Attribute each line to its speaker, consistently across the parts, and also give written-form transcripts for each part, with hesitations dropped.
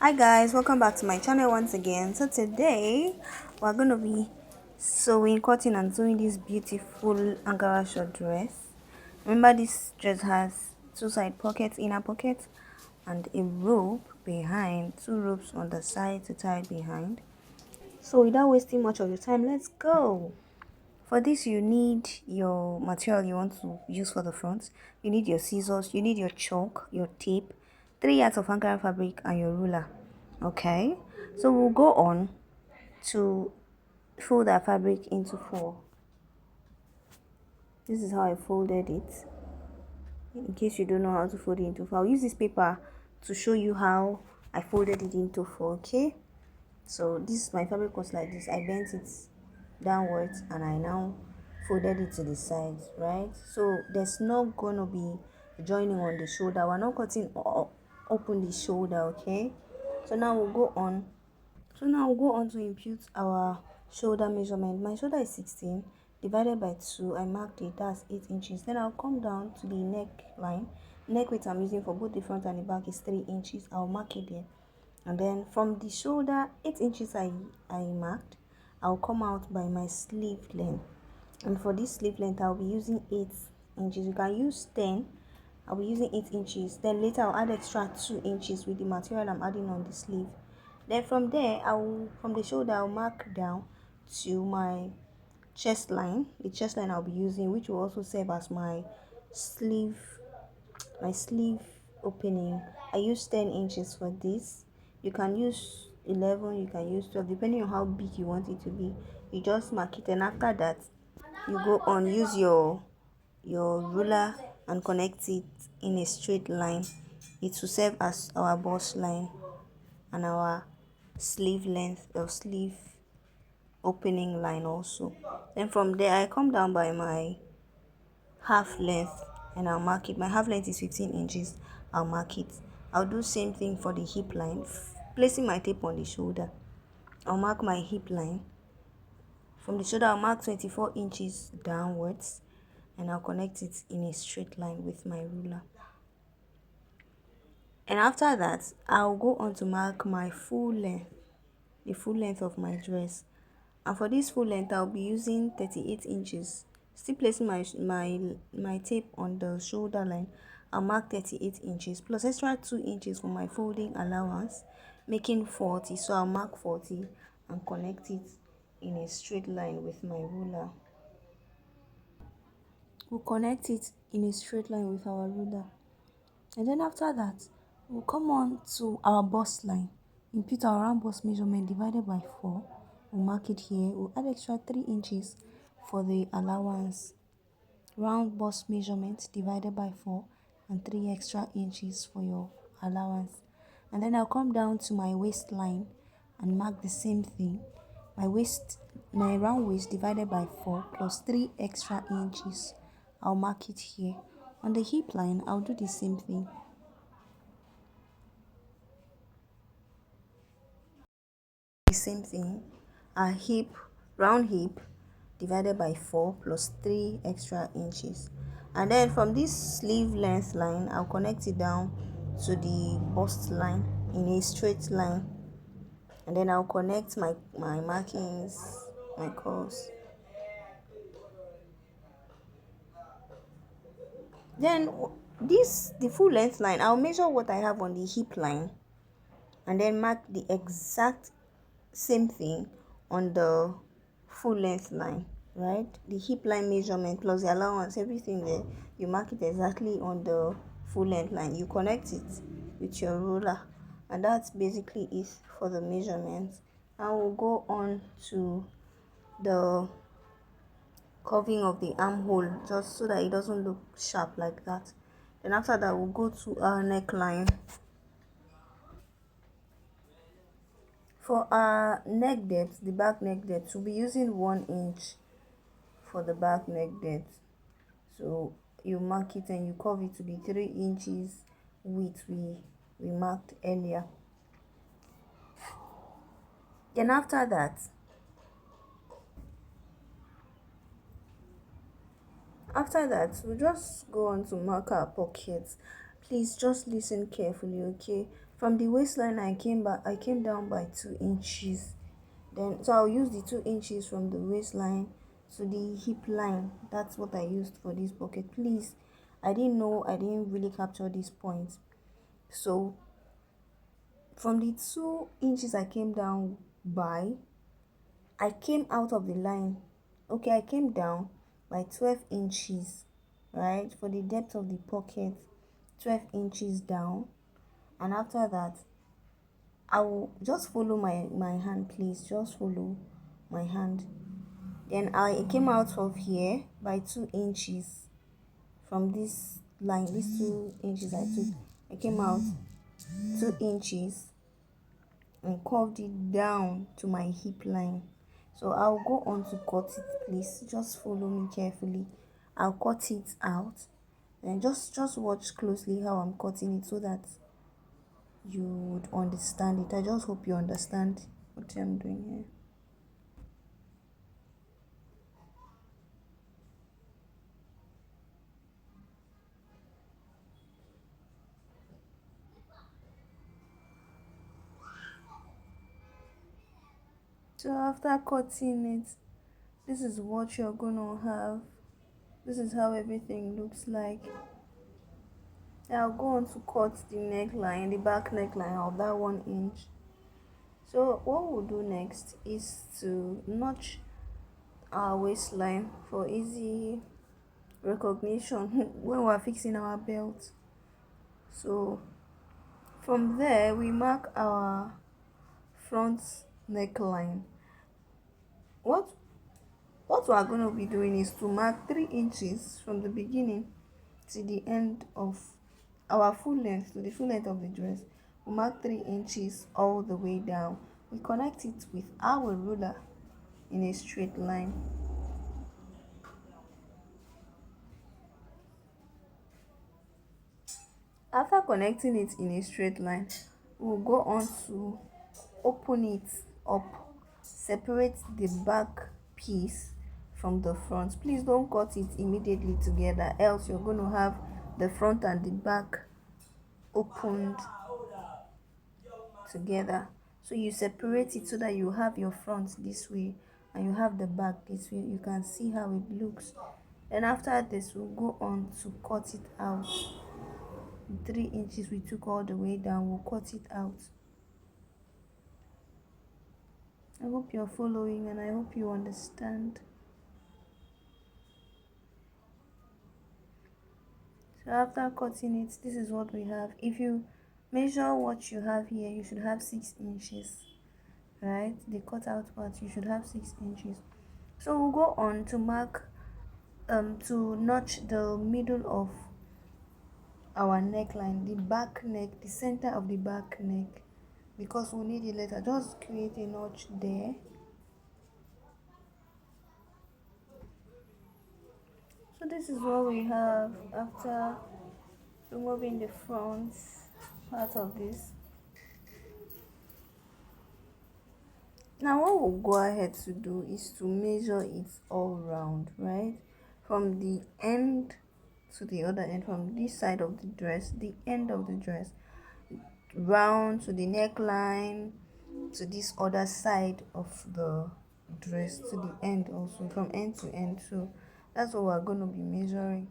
Speaker 1: Hi guys, welcome back to my channel once again. So today we're going to be sewing, cutting and sewing this beautiful Ankara short dress. Remember, this dress has two side pockets, inner pockets, and a rope behind, two ropes on the side to tie it behind. So without wasting much of your time, let's go. For this, you need your material you want to use for the front. You need your scissors, you need your chalk, your tape, 3 yards of Ankara fabric, and your ruler. Okay, so we'll go on to fold our fabric into four. This is how I folded it. In case you don't know how to fold it into four, I'll use this paper to show you how I folded it into four. Okay, so this my fabric was like this. I bent it downwards and I now folded it to the sides, right? So there's not gonna be joining on the shoulder. We're not cutting open the shoulder. Okay, so now we'll go on. So now we'll go on to impute our shoulder measurement. My shoulder is 16 divided by 2. I marked it, that's 8 inches. Then I'll come down to the neckline. Neck width I'm using for both the front and the back is 3 inches. I'll mark it there. And then from the shoulder, 8 inches I marked, I'll come out by my sleeve length. And for this sleeve length, I'll be using 8 inches. You can use 10. I'll be using 8 inches. Then later I'll add extra 2 inches with the material I'm adding on the sleeve. Then from there, from the shoulder I'll mark down to my chest line, the chest line I'll be using, which will also serve as sleeve my sleeve opening. I use 10 inches for this. You can use 11, you can use 12, depending on how big you want it to be. You just mark it, and after that you go on, use your ruler and connect it in a straight line. It will serve as our bust line and our sleeve length or sleeve opening line also. Then from there I come down by my half length and I'll mark it. My half length is 15 inches. I'll mark it. I'll do same thing for the hip line, placing my tape on the shoulder. I'll mark my hip line. From the shoulder I'll mark 24 inches downwards and I'll connect it in a straight line with my ruler. And after that I'll go on to mark my full length, the full length of my dress. And for this full length I'll be using 38 inches. Still placing my tape on the shoulder line. I'll mark 38 inches plus extra 2 inches for my folding allowance, making 40. So I'll mark 40 and connect it in a straight line with my ruler. We'll connect it in a straight line with our ruler. And then after that, we'll come on to our bust line. Impute our round bust measurement divided by 4. We'll mark it here. We'll add extra 3 inches for the allowance. Round bust measurement divided by 4 and 3 extra inches for your allowance. And then I'll come down to my waistline and mark the same thing. My round waist divided by 4 plus 3 extra inches. I'll mark it here. On the hip line, I'll do the same thing. A hip, round hip divided by 4 plus 3 extra inches. And then from this sleeve length line, I'll connect it down to the bust line in a straight line. And then I'll connect my markings, my curves. Then the full length line, I'll measure what I have on the hip line and then mark the exact same thing on the full length line, right? The hip line measurement plus the allowance, everything there, you mark it exactly on the full length line. You connect it with your ruler, and that's basically it for the measurements. I will go on to the curving of the armhole, just so that it doesn't look sharp like that. Then after that we'll go to our neckline. For our neck depth, the back neck depth, we'll be using 1 inch for the back neck depth. So you mark it and you curve it to the 3 inches width we marked earlier. Then after that we'll just go on to mark our pockets. Please just listen carefully, okay? From the waistline I came down by 2 inches. Then so I'll use the 2 inches from the waistline to the hip line. That's what I used for this bucket. Please, I didn't know, I didn't really capture this point. So from the 2 inches I came down by, I came out of the line. Okay, I came down by 12 inches, right? For the depth of the pocket, 12 inches down. And after that, I will just follow my hand, please. Just follow my hand. Then I came out of here by 2 inches from this line. These 2 inches I took, I came out 2 inches and curved it down to my hip line. So I'll go on to cut it, please. Just follow me carefully. I'll cut it out. And just watch closely how I'm cutting it so that you would understand it. I just hope you understand what I'm doing here. So after cutting it, this is what you're gonna have. This is how everything looks like. I'll go on to cut the neckline, the back neckline of that 1 inch. So what we'll do next is to notch our waistline for easy recognition when we're fixing our belt. So from there we mark our front neckline. What what we are going to be doing is to mark 3 inches from the beginning to the end of our full length, to the full length of the dress. We mark 3 inches all the way down. We connect it with our ruler in a straight line. After connecting it in a straight line, we'll go on to open it up, separate the back piece from the front. Please don't cut it immediately together, else you're going to have the front and the back opened together. So you separate it so that you have your front this way and you have the back this way. You can see how it looks. And after this, we'll go on to cut it out. 3 inches we took all the way down, we'll cut it out. I hope you're following and I hope you understand. So after cutting it, this is what we have. If you measure what you have here, you should have 6 inches, right? The cut out part, you should have 6 inches. So we'll go on to mark to notch the middle of our neckline, the back neck, the center of the back neck, because we'll need it later. Just create a notch there. So this is what we have after removing the front part of this. Now what we'll go ahead to do is to measure it all round, right? From the end to the other end, from this side of the dress, the end of the dress, round to the neckline, to this other side of the dress, to the end also, from end to end. So that's what we're going to be measuring.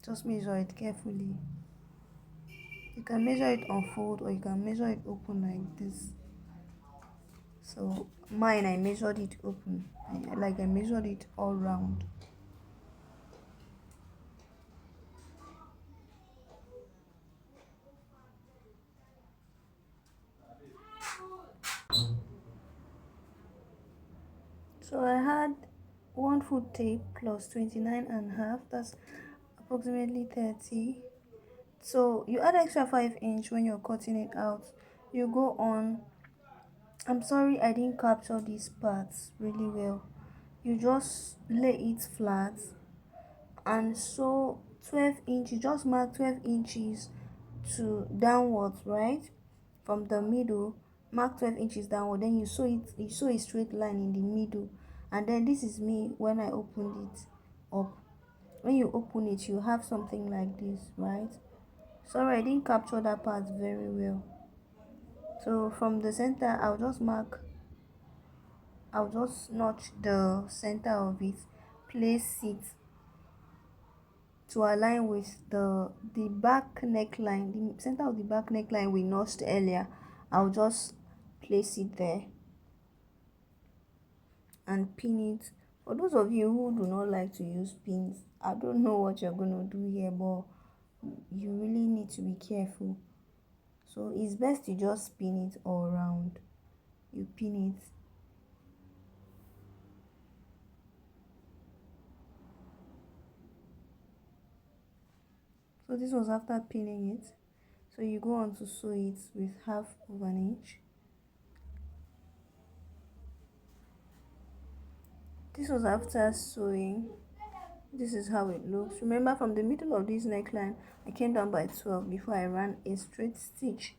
Speaker 1: Just measure it carefully. You can measure it on fold or you can measure it open like this. So mine, I measured it open, I measured it all round. So I had 1 foot tape plus 29 and a half, that's approximately 30. So you add extra 5 inch when you're cutting it out. You go on, I'm sorry I didn't capture these parts really well. You just lay it flat and so 12 inches, just mark 12 inches to downwards, right? From the middle, mark 12 inches downward, then you sew a straight line in the middle. And then this is me when I opened it up. When you open it, you have something like this, right? Sorry I didn't capture that part very well. So from the center, I'll just notch the center of it, place it to align with the back neckline, the center of the back neckline we notched earlier. I'll just place it there and pin it. For those of you who do not like to use pins, I don't know what you're going to do here, but you really need to be careful. So it's best you just pin it all around. You pin it. So this was after pinning it. So you go on to sew it with half of an inch. This was after sewing. This is how it looks. Remember, from the middle of this neckline, I came down by 12 before I ran a straight stitch.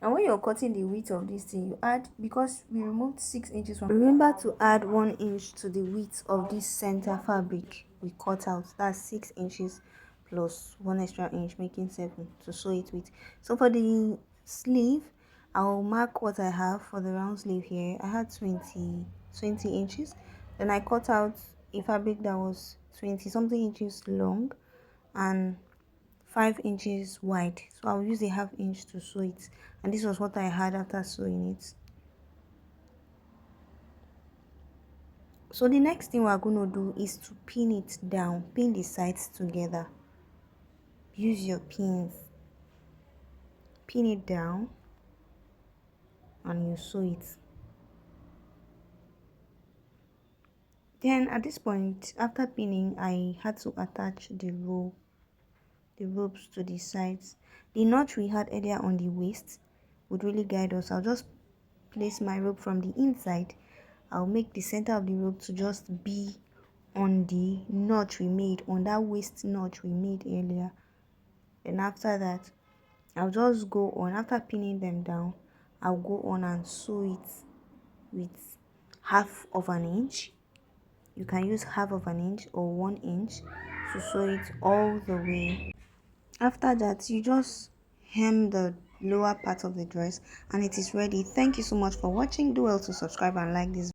Speaker 1: And when you're cutting the width of this thing, you add, because we removed 6 inches from, remember to add 1 inch to the width of this center fabric we cut out. That's 6 inches plus 1 extra inch, making 7 to sew it with. So for the sleeve, I'll mark what I have for the round sleeve here. I had 20 inches. Then I cut out a fabric that was 20 something inches long and 5 inches wide. So I'll use a half inch to sew it, and this was what I had after sewing it. So the next thing we're going to do is to pin it down, pin the sides together. Use your pins, pin it down, and you sew it. Then at this point, after pinning, I had to attach the ropes to the sides. The notch we had earlier on the waist would really guide us. I'll just place my rope from the inside. I'll make the center of the rope to just be on the notch we made, on that waist notch we made earlier. Then after that, I'll just go on, after pinning them down, I'll go on and sew it with half of an inch. You can use half of an inch or 1 inch to sew it all the way. After that, you just hem the lower part of the dress and it is ready. Thank you so much for watching. Do well to subscribe and like this